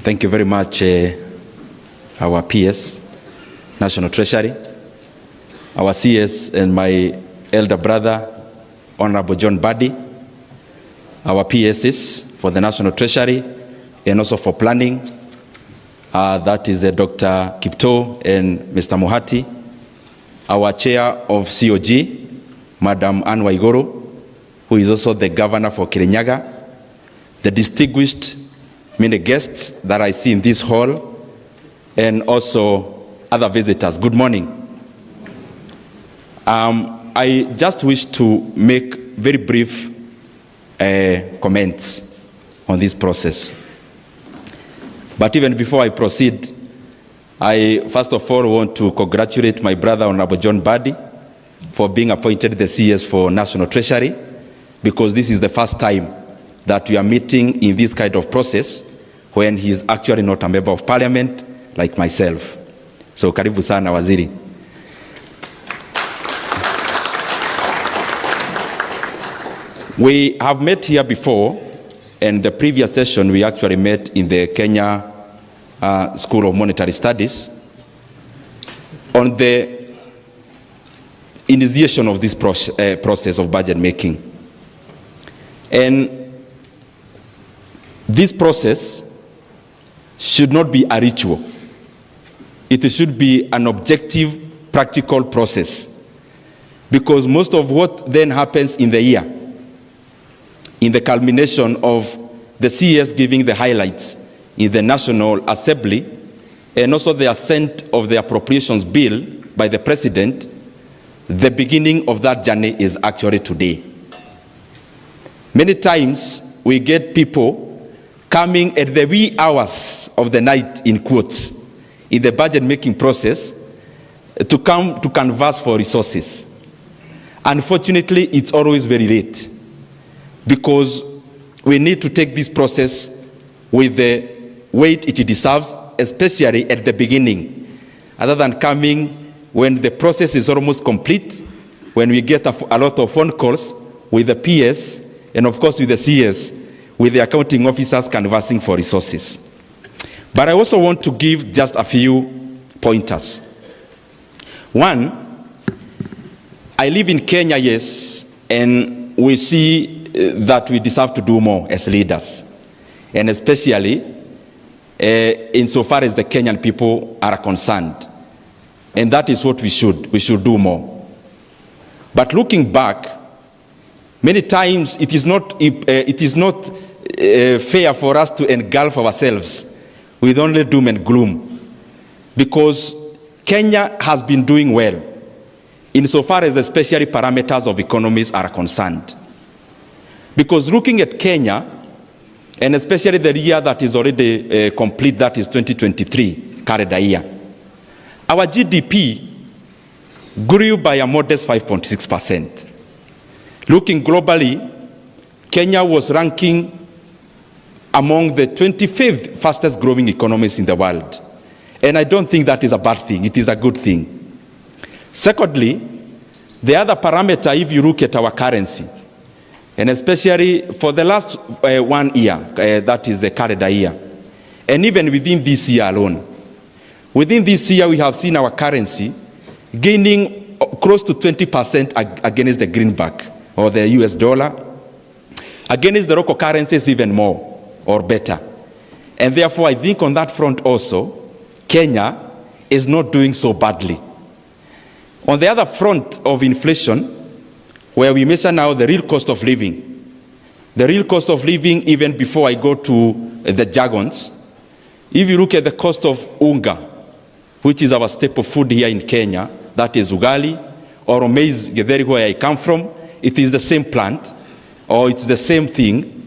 Thank you very much, our PS, National Treasury, our CS and my elder brother, Honorable John Buddy, our PSs for the National Treasury and also for planning, that is Dr. Kipto and Mr. Mohati, our chair of COG, Madam Anne Waiguru, who is also the governor for Kirinyaga, the distinguished many guests that I see in this hall, and also other visitors. Good morning. I just wish to make very brief comments on this process. But even before I proceed, I first of all want to congratulate my brother Honorable John Buddy for being appointed the CS for National Treasury, because this is the first time that we are meeting in this kind of process when he is actually not a member of parliament like myself. So karibu sana waziri. We have met here before, and the previous session we actually met in the Kenya School of Monetary Studies on the initiation of this process of budget making. And this process should not be a ritual. It should be an objective, practical process. Because most of what then happens in the year, in the culmination of the CS giving the highlights in the National Assembly, and also the assent of the appropriations bill by the President, the beginning of that journey is actually today. Many times we get people coming at the wee hours of the night, in quotes, in the budget making process to come to canvass for resources. Unfortunately, it's always very late, because we need to take this process with the weight it deserves, especially at the beginning, other than coming when the process is almost complete, when we get a lot of phone calls with the PS and of course with the CS, with the accounting officers canvassing for resources. But I also want to give just a few pointers. One, I live in Kenya, yes, and we see that we deserve to do more as leaders, and especially insofar as the Kenyan people are concerned. And that is what we should do more. But looking back, many times it is not fair for us to engulf ourselves with only doom and gloom, because Kenya has been doing well insofar as especially parameters of economies are concerned. Because looking at Kenya, and especially the year that is already complete, that is 2023 calendar year, our GDP grew by a modest 5.6%. Looking globally, Kenya was ranking among the 25th fastest growing economies in the world. And I don't think that is a bad thing, it is a good thing. Secondly, the other parameter, if you look at our currency, and especially for the last 1 year, that is the calendar year, and even within this year alone, within this year we have seen our currency gaining close to 20% against the greenback, or the US dollar, against the local currencies even more, or better. And therefore, I think on that front also, Kenya is not doing so badly. On the other front of inflation, where we measure now the real cost of living, even before I go to the jargons, if you look at the cost of unga, which is our staple food here in Kenya, that is ugali, or maize, githeri, where I come from, it is the same plant, or it's the same thing.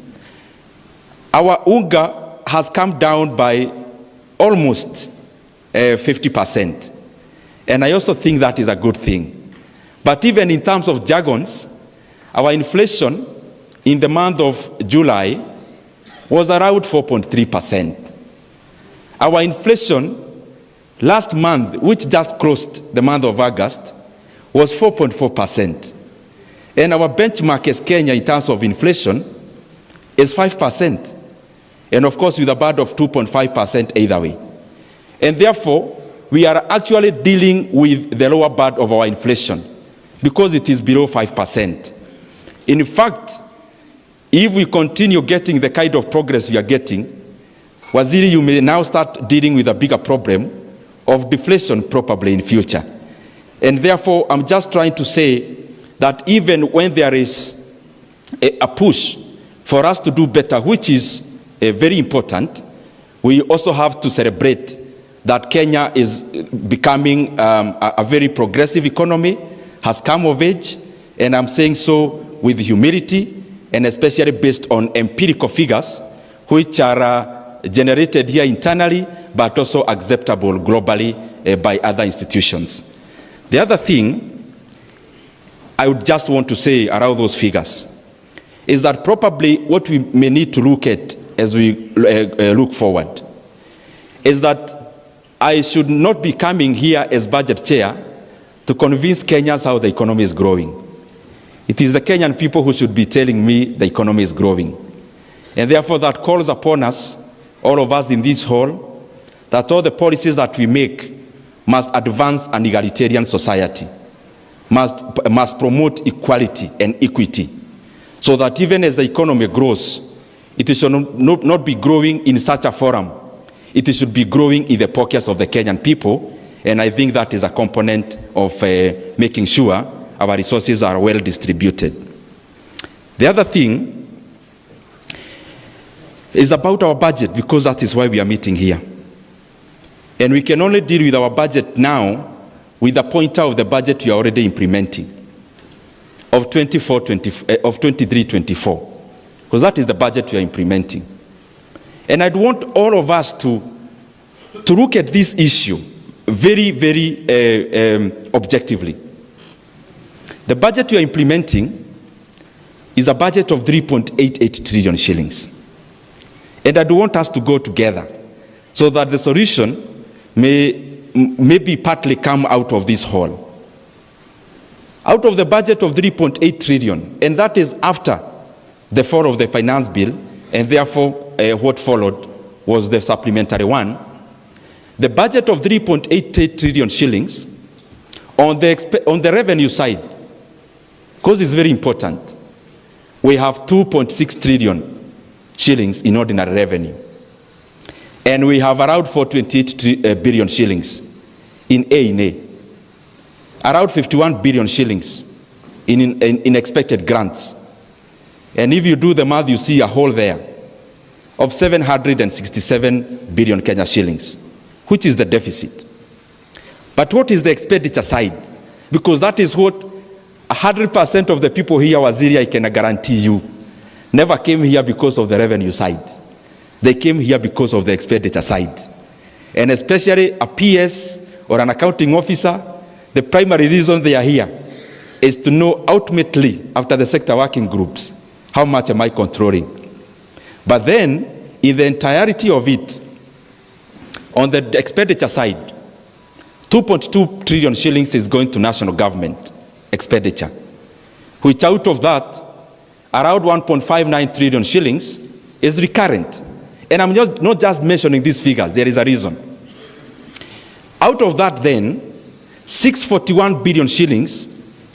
Our unga has come down by almost 50%. And I also think that is a good thing. But even in terms of jargons, our inflation in the month of July was around 4.3%. Our inflation last month, which just closed the month of August, was 4.4%. And our benchmark as Kenya in terms of inflation is 5%. and of course with a bad of 2.5% either way. And therefore, we are actually dealing with the lower band of our inflation because it is below 5%. In fact, if we continue getting the kind of progress we are getting, Waziri, you may now start dealing with a bigger problem of deflation probably in future. And therefore, I'm just trying to say that even when there is a push for us to do better, which is very important, we also have to celebrate that Kenya is becoming a very progressive economy, has come of age, and I'm saying so with humility, and especially based on empirical figures, which are generated here internally, but also acceptable globally by other institutions. The other thing I would just want to say around those figures is that probably what we may need to look at as we look forward is that I should not be coming here as budget chair to convince Kenyans how the economy is growing. It is the Kenyan people who should be telling me the economy is growing. And therefore that calls upon us, all of us in this hall, that all the policies that we make must advance an egalitarian society, must promote equality and equity, so that even as the economy grows, it should not be growing in such a forum. It should be growing in the pockets of the Kenyan people, and I think that is a component of making sure our resources are well distributed. The other thing is about our budget, because that is why we are meeting here. And we can only deal with our budget now with the pointer of the budget we are already implementing of 23-24, because that is the budget we are implementing. And I'd want all of us to look at this issue very, very objectively. The budget we are implementing is a budget of 3.88 trillion shillings. And I do want us to go together so that the solution may maybe partly come out of this hall. Out of the budget of 3.8 trillion, and that is after the fall of the finance bill, and therefore what followed was the supplementary one. The budget of 3.88 trillion shillings on the revenue side, because it's very important, we have 2.6 trillion shillings in ordinary revenue. And we have around 428 billion shillings in A&A, around 51 billion shillings in expected grants. And if you do the math, you see a hole there of 767 billion Kenya shillings, which is the deficit. But what is the expenditure side? Because that is what 100% of the people here, Waziri, I can guarantee you, never came here because of the revenue side. They came here because of the expenditure side. And especially a PS or an accounting officer, the primary reason they are here is to know ultimately, after the sector working groups, how much am I controlling? But then, in the entirety of it, on the expenditure side, 2.2 trillion shillings is going to national government expenditure, which out of that, around 1.59 trillion shillings is recurrent. And I'm not just mentioning these figures, there is a reason. Out of that then, 641 billion shillings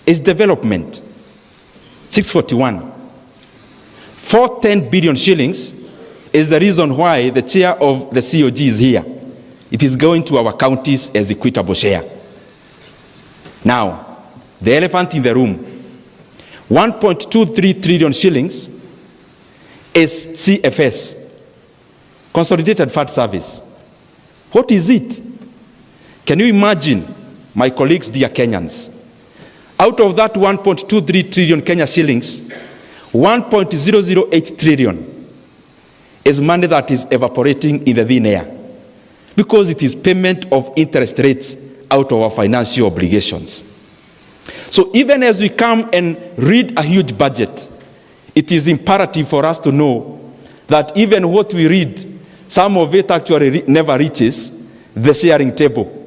is development. 641. 410 billion shillings is the reason why the chair of the COG is here. It is going to our counties as equitable share. Now, the elephant in the room, 1.23 trillion shillings is CFS, Consolidated Fund Service. What is it? Can you imagine, my colleagues, dear Kenyans, out of that 1.23 trillion Kenya shillings, 1.008 trillion is money that is evaporating in the thin air because it is payment of interest rates out of our financial obligations. So even as we come and read a huge budget, it is imperative for us to know that even what we read, some of it actually never reaches the sharing table.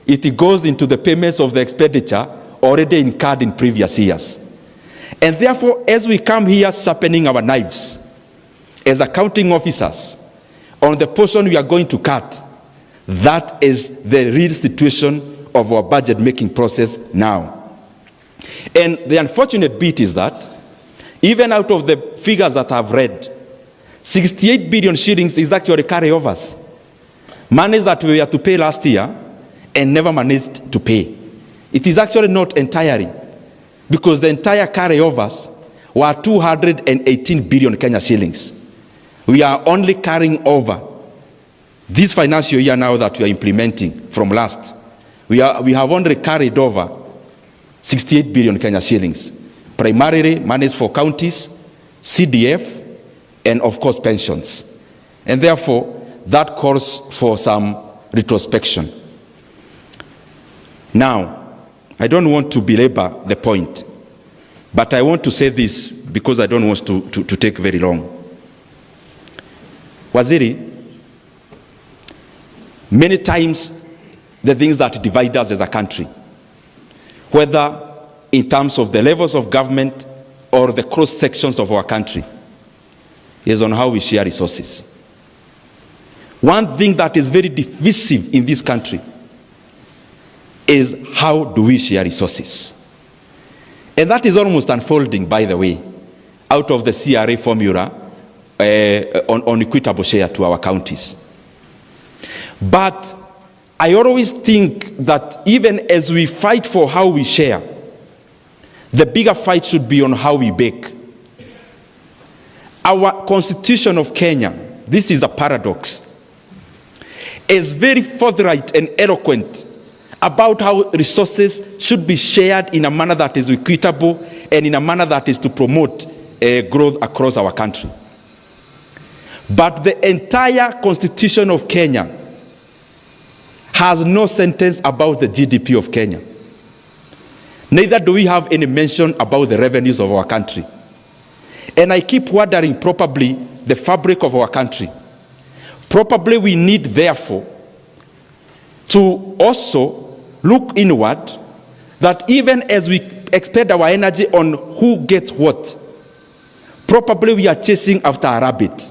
It goes into the payments of the expenditure already incurred in previous years. And therefore, as we come here sharpening our knives, as accounting officers, on the portion we are going to cut. That is the real situation of our budget making process now. And the unfortunate bit is that even out of the figures that I've read, 68 billion shillings is actually carryovers. Money that we had to pay last year and never managed to pay. It is actually not entirely, because the entire carryovers were 218 billion Kenya shillings. We are only carrying over this financial year now that we are implementing from last. We have only carried over 68 billion Kenya shillings, primarily monies for counties, CDF, and of course pensions. And therefore, that calls for some retrospection. Now, I don't want to belabor the point, but I want to say this because I don't want to take very long. Waziri, many times the things that divide us as a country, whether in terms of the levels of government or the cross sections of our country, is on how we share resources. One thing that is very divisive in this country is how do we share resources. And that is almost unfolding, by the way, out of the CRA formula on equitable share to our counties. But I always think that even as we fight for how we share, the bigger fight should be on how we bake. Our Constitution of Kenya, this is a paradox, is very forthright and eloquent about how resources should be shared in a manner that is equitable and in a manner that is to promote growth across our country. But the entire Constitution of Kenya has no sentence about the GDP of Kenya. Neither do we have any mention about the revenues of our country. And I keep wondering, probably the fabric of our country. Probably we need, therefore, to also look inward, that even as we expend our energy on who gets what, probably we are chasing after a rabbit.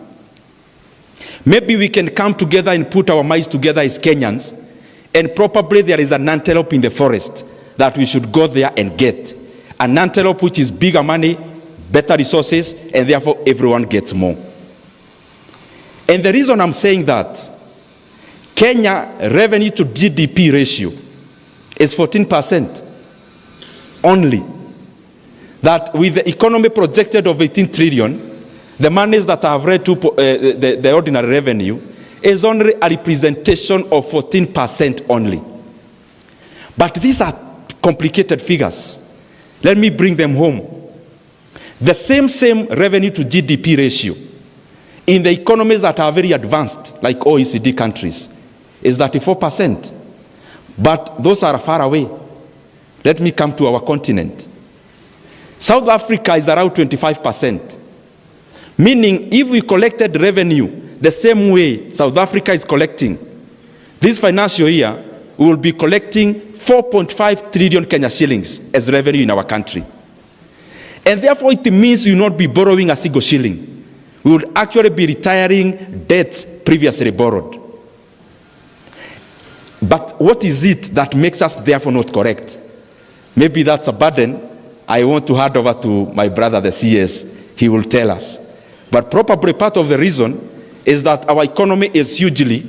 Maybe we can come together and put our minds together as Kenyans, and probably there is an antelope in the forest that we should go there and get. An antelope which is bigger money, better resources, and therefore everyone gets more. And the reason I'm saying that, Kenya revenue to GDP ratio is 14% only. That with the economy projected of 18 trillion, the monies that I have read to the ordinary revenue is only a representation of 14% only. But these are complicated figures. Let me bring them home. The same revenue to GDP ratio in the economies that are very advanced, like OECD countries, is 34%. But those are far away. Let me come to our continent. South Africa is around 25%. Meaning, if we collected revenue the same way South Africa is collecting, this financial year, we will be collecting 4.5 trillion Kenya shillings as revenue in our country. And therefore, it means we will not be borrowing a single shilling. We will actually be retiring debts previously borrowed. But what is it that makes us therefore not correct? Maybe that's a burden I want to hand over to my brother, the CS. He will tell us. But probably part of the reason is that our economy is hugely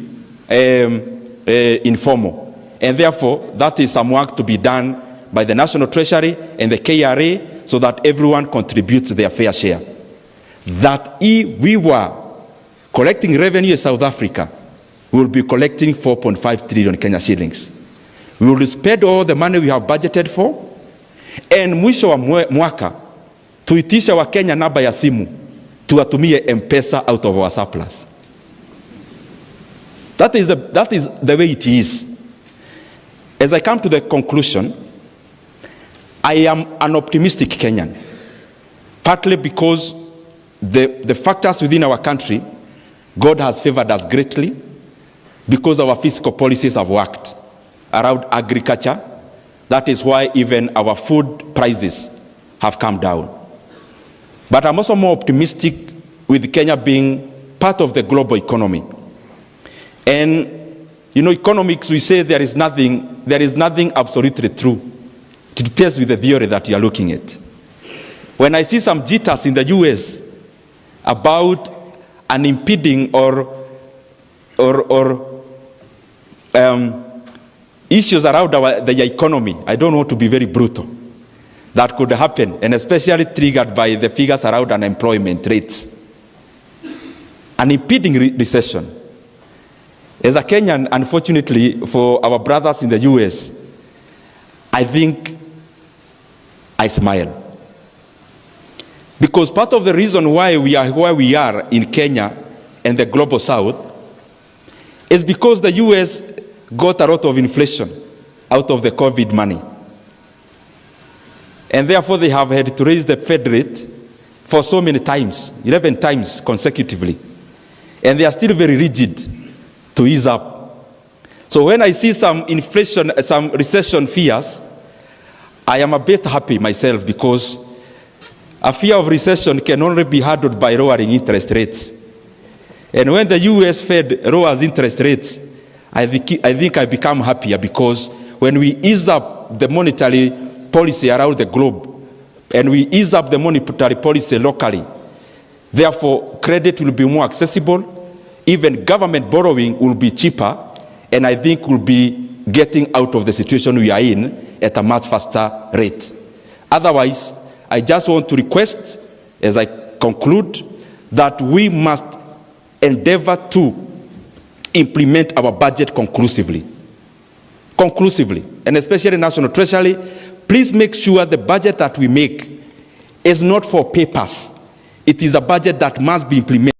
informal. And therefore, that is some work to be done by the National Treasury and the KRA, so that everyone contributes their fair share. That if we were collecting revenue in South Africa, we will be collecting 4.5 trillion Kenya shillings. We will spend all the money we have budgeted for, and mwisho wa mwaka tuitisha wa Kenya namba ya simu tuwatumie M-Pesa out of our surplus. That is the way it is. As I come to the conclusion, I am an optimistic Kenyan, partly because the factors within our country, God has favored us greatly, because our fiscal policies have worked around agriculture. That is why even our food prices have come down. But I'm also more optimistic with Kenya being part of the global economy. And, economics, we say there is nothing absolutely true. It depends with the theory that you are looking at. When I see some jitters in the US about an impeding or issues around the economy, I don't want to be very brutal, that could happen, and especially triggered by the figures around unemployment rates. An impeding recession. As a Kenyan, unfortunately, for our brothers in the US, I think I smile. Because part of the reason why we are where we are in Kenya and the global south is because the US got a lot of inflation out of the COVID money. And therefore they have had to raise the Fed rate for so many times, 11 times consecutively. And they are still very rigid to ease up. So when I see some inflation, some recession fears, I am a bit happy myself, because a fear of recession can only be handled by lowering interest rates. And when the US Fed lowers interest rates, I think I become happier, because when we ease up the monetary policy around the globe, and we ease up the monetary policy locally, therefore credit will be more accessible, even government borrowing will be cheaper, and I think we'll be getting out of the situation we are in at a much faster rate. Otherwise, I just want to request, as I conclude, that we must endeavor to implement our budget conclusively, and especially National Treasury. Please make sure the budget that we make is not for papers. It is a budget that must be implemented.